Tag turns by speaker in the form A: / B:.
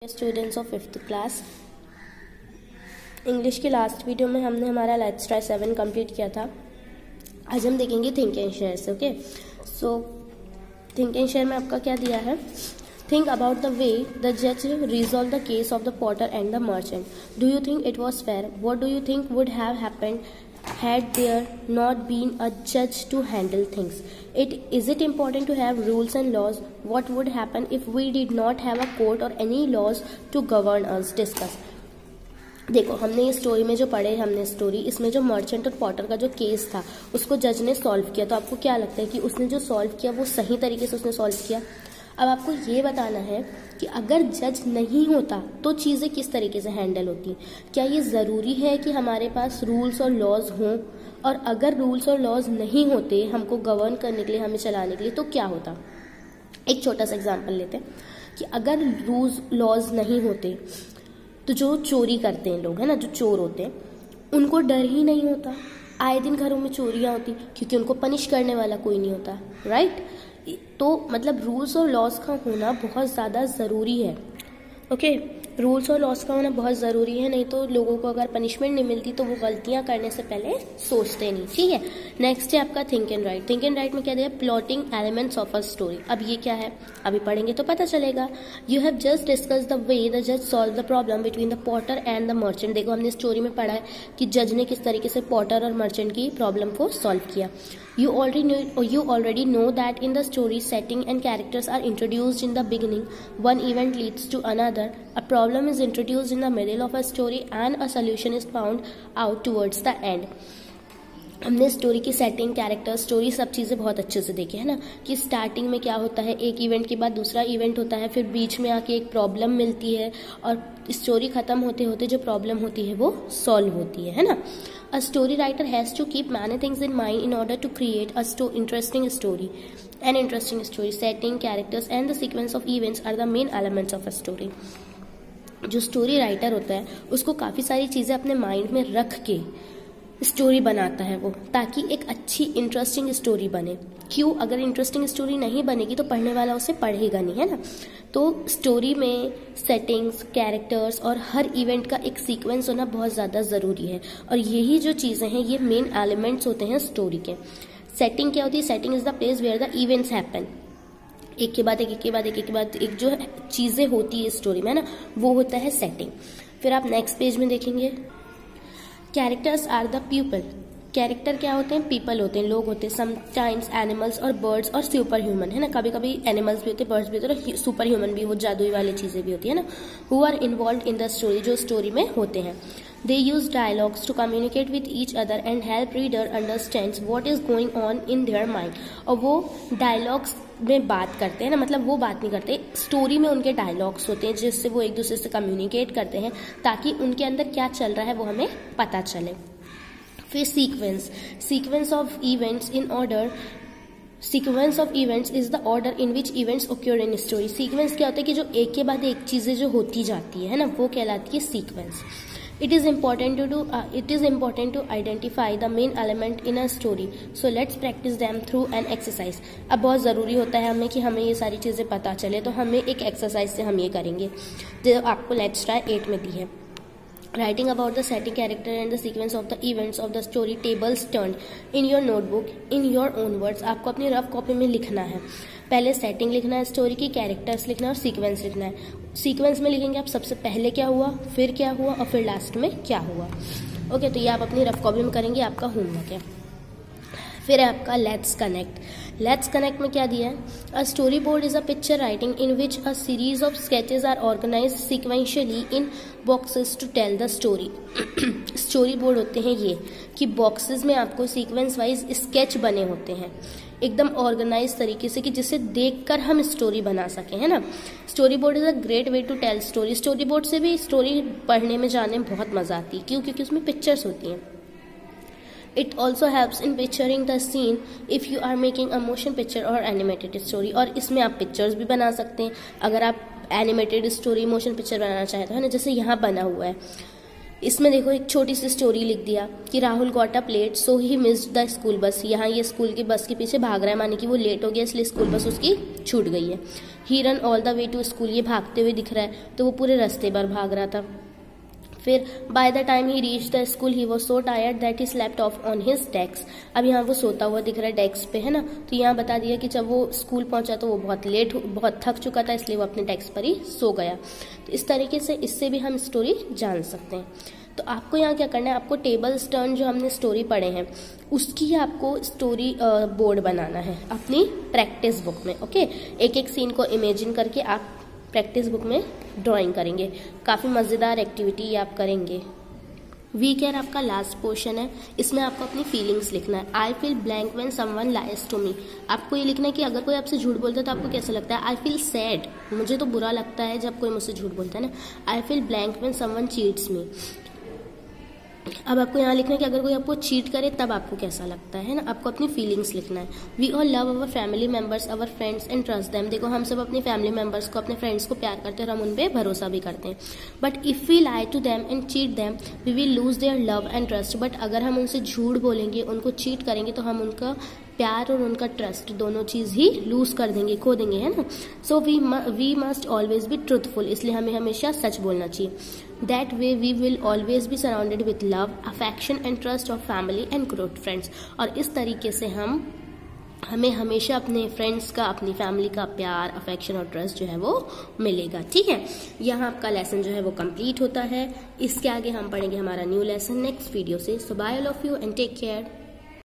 A: Students of 5th class. English की last video में हमने हमारा लेट्स ट्राई 7 कंप्लीट किया था। आज हम देखेंगे थिंक एंड शेयर से। Okay, so think and share में आपका क्या दिया है? Think about the way the जज resolve the case of the potter and the merchant. Do you think it was fair? What do you think would have happened had there not been a judge to handle things? Is it important to have rules and laws? What would happen if we did not have a court or any laws to govern us? Discuss. देखो, हमने ये story में जो पढ़े, हमने story इसमें जो merchant और पॉटर का जो केस था उसको जज ने सॉल्व किया। तो आपको क्या लगता है कि उसने जो सॉल्व किया वो सही तरीके से उसने सॉल्व किया? अब आपको ये बताना है कि अगर जज नहीं होता तो चीज़ें किस तरीके से हैंडल होती। क्या ये ज़रूरी है कि हमारे पास रूल्स और लॉज हों? और अगर रूल्स और लॉज नहीं होते हमको गवर्न करने के लिए, हमें चलाने के लिए, तो क्या होता? एक छोटा सा एग्जांपल लेते हैं कि अगर रूल्स लॉज नहीं होते तो जो चोरी करते हैं लोग, है ना, जो चोर होते हैं, उनको डर ही नहीं होता। आए दिन घरों में चोरियां होती क्योंकि उनको पनिश करने वाला कोई नहीं होता, राइट? तो मतलब रूल्स और लॉज का होना बहुत ज़्यादा ज़रूरी है। ओके, रूल्स और लॉज का होना बहुत ज़रूरी है, नहीं तो लोगों को अगर पनिशमेंट नहीं मिलती तो वो गलतियां करने से पहले सोचते नहीं। ठीक है, नेक्स्ट है आपका think and write. Think and write में क्या दिया? Plotting elements of a story. अब ये क्या है? अभी पढ़ेंगे तो पता चलेगा। You have just discuss the way the जज solve the problem between the potter and the merchant. देखो, हमने स्टोरी में पढ़ा है कि जज ने किस तरीके से पॉटर और मर्चेंट की प्रॉब्लम को सॉल्व किया। You already know that in the story, setting and characters are introduced in the beginning. One event leads to another. A problem is introduced in the middle of a story and a solution is found out towards the end. हमने story की setting, character, story सब चीज़ें बहुत अच्छे से देखी है ना, कि स्टार्टिंग में क्या होता है, एक इवेंट के बाद दूसरा इवेंट होता है, फिर बीच में आके एक प्रॉब्लम मिलती है और स्टोरी खत्म होते होते जो प्रॉब्लम होती है वो सॉल्व होती है ना। A story writer has to keep many things in mind in order to create a interesting story. An interesting story, setting, characters and the sequence of events are the main elements of a story. जो story writer होता है उसको काफ़ी सारी चीज़ें अपने mind में रख के स्टोरी बनाता है वो, ताकि एक अच्छी इंटरेस्टिंग स्टोरी बने। क्यों? अगर इंटरेस्टिंग स्टोरी नहीं बनेगी तो पढ़ने वाला उसे पढ़ेगा नहीं, है ना। तो स्टोरी में सेटिंग्स, कैरेक्टर्स और हर इवेंट का एक सीक्वेंस होना बहुत ज़्यादा ज़रूरी है। और यही जो चीज़ें हैं ये मेन एलिमेंट्स होते हैं स्टोरी के। सेटिंग क्या होती है? Setting is the place where the events happen. एक के बाद एक, एक के बाद एक, एक के बाद एक जो चीज़ें होती है स्टोरी में, है ना, वो होता है सेटिंग। फिर आप नेक्स्ट पेज में देखेंगे, characters are the people. Character क्या होते हैं? पीपल होते हैं, लोग होते हैं। समटाइम्स एनिमल्स और बर्ड्स और सुपर ह्यूमन, है ना। कभी कभी एनिमल्स भी होते हैं, बर्ड्स भी होते हैं और सुपर ह्यूमन भी, वो जादुई वाली चीज़ें भी होती है ना। Who are involve in the story, जो स्टोरी में होते हैं। They use dialogues to communicate with each other and help reader understands what is going on in their mind. और वो डायलॉग्स में बात करते हैं ना, मतलब वो बात नहीं करते, स्टोरी में उनके डायलॉग्स होते हैं जिससे वो एक दूसरे से कम्युनिकेट करते हैं ताकि उनके अंदर क्या चल रहा है वो हमें पता चले। फिर sequence of events in order. Sequence of events is the order in which events occur in story. Sequence क्या होता है कि जो एक के बाद एक चीज़ें जो होती जाती है ना, वो कहलाती है sequence. It is important to identify the main element in a story. So let's practice them through an exercise. अब बहुत ज़रूरी होता है हमें कि हमें ये सारी चीज़ें पता चले, तो हमें एक एक्सरसाइज से हम ये करेंगे जो आपको लेट्स ट्राई 8 में दी है। Writing about the setting, character and the sequence of the events of the story, tables turned in your notebook in your own words. आपको अपनी रफ कॉपी में लिखना है। पहले सेटिंग लिखना है स्टोरी की, कैरेक्टर्स लिखना है और सीक्वेंस लिखना है। सीक्वेंस में लिखेंगे आप सबसे पहले क्या हुआ, फिर क्या हुआ और फिर लास्ट में क्या हुआ। ओके, तो ये आप अपनी रफ कॉपी में करेंगे, आपका होमवर्क है। फिर है आपका लेट्स कनेक्ट। लेट्स कनेक्ट में क्या दिया है? A storyboard is a picture writing in which a series of sketches are organize sequentially in boxes to tell the story. Storyboard होते हैं ये कि बॉक्सेस में आपको सीक्वेंस वाइज स्केच बने होते हैं एकदम ऑर्गेनाइज तरीके से, कि जिसे देखकर हम स्टोरी बना सकें, है ना। Storyboard is a great way to tell story. Storyboard से भी स्टोरी पढ़ने में जाने में बहुत मजा आती है। क्यों? क्योंकि उसमें पिक्चर्स होती हैं। It also helps in picturing the scene if you are making a motion picture or animated story. और इसमें आप पिक्चर्स भी बना सकते हैं अगर आप एनिमेटेड स्टोरी, मोशन पिक्चर बनाना चाहें तो, है ना, जैसे यहाँ बना हुआ है। इसमें देखो एक छोटी सी स्टोरी लिख दिया कि Rahul got up late so he missed the school bus. यहाँ ये स्कूल की बस के पीछे भाग रहा है, माने कि वो लेट हो गया इसलिए स्कूल बस उसकी छूट गई है। He run all the way to school, ये भागते हुए दिख रहा है तो वो पूरे रास्ते भर भाग रहा था। फिर by the time he reach the school he was so tired that he slept of on his desk. अब यहाँ वो सोता हुआ दिख रहा है डेस्क पे, है ना। तो यहाँ बता दिया कि जब वो स्कूल पहुंचा तो वो बहुत थक चुका था, इसलिए वो अपने डेस्क पर ही सो गया। तो इस तरीके से इससे भी हम स्टोरी जान सकते हैं। तो आपको यहाँ क्या करना है, आपको टेबल्स टर्न जो हमने स्टोरी पढ़े हैं उसकी आपको स्टोरी बोर्ड बनाना है अपनी प्रैक्टिस बुक में। ओके, एक एक सीन को इमेजिन करके आप प्रैक्टिस बुक में ड्राइंग करेंगे। काफ़ी मज़ेदार एक्टिविटी ये आप करेंगे। वी केयर आपका लास्ट पोर्शन है, इसमें आपको अपनी फीलिंग्स लिखना है। I feel blank when someone lies to me, आपको ये लिखना है कि अगर कोई आपसे झूठ बोलता है तो आपको कैसा लगता है। आई फील सैड, मुझे तो बुरा लगता है जब कोई मुझसे झूठ बोलता है ना। I feel blank when someone cheats me, अब आपको यहाँ लिखना है कि अगर कोई आपको चीट करे तब आपको कैसा लगता है ना। आपको अपनी फीलिंग्स लिखना है। We all love our family members, our friends and trust them, देखो हम सब अपने फैमिली मेंबर्स को, अपने फ्रेंड्स को प्यार करते हैं और हम उन पर भरोसा भी करते हैं। But if we lie to them and cheat them we will lose their love and trust, but अगर हम उनसे झूठ बोलेंगे, उनको चीट करेंगे तो हम उनका प्यार और उनका ट्रस्ट दोनों चीज़ ही लूज कर देंगे, खो देंगे, है ना। So we must always be truthful, इसलिए हमें हमेशा सच बोलना चाहिए। That way we will always be surrounded with love, affection and trust of family and good friends, और इस तरीके से हमें हमेशा अपने फ्रेंड्स का, अपनी फैमिली का प्यार, अफेक्शन और ट्रस्ट जो है वो मिलेगा। ठीक है, यहाँ आपका लेसन जो है वो कंप्लीट होता है। इसके आगे हम पढ़ेंगे हमारा न्यू लेसन नेक्स्ट वीडियो से। So bye all of you and take care.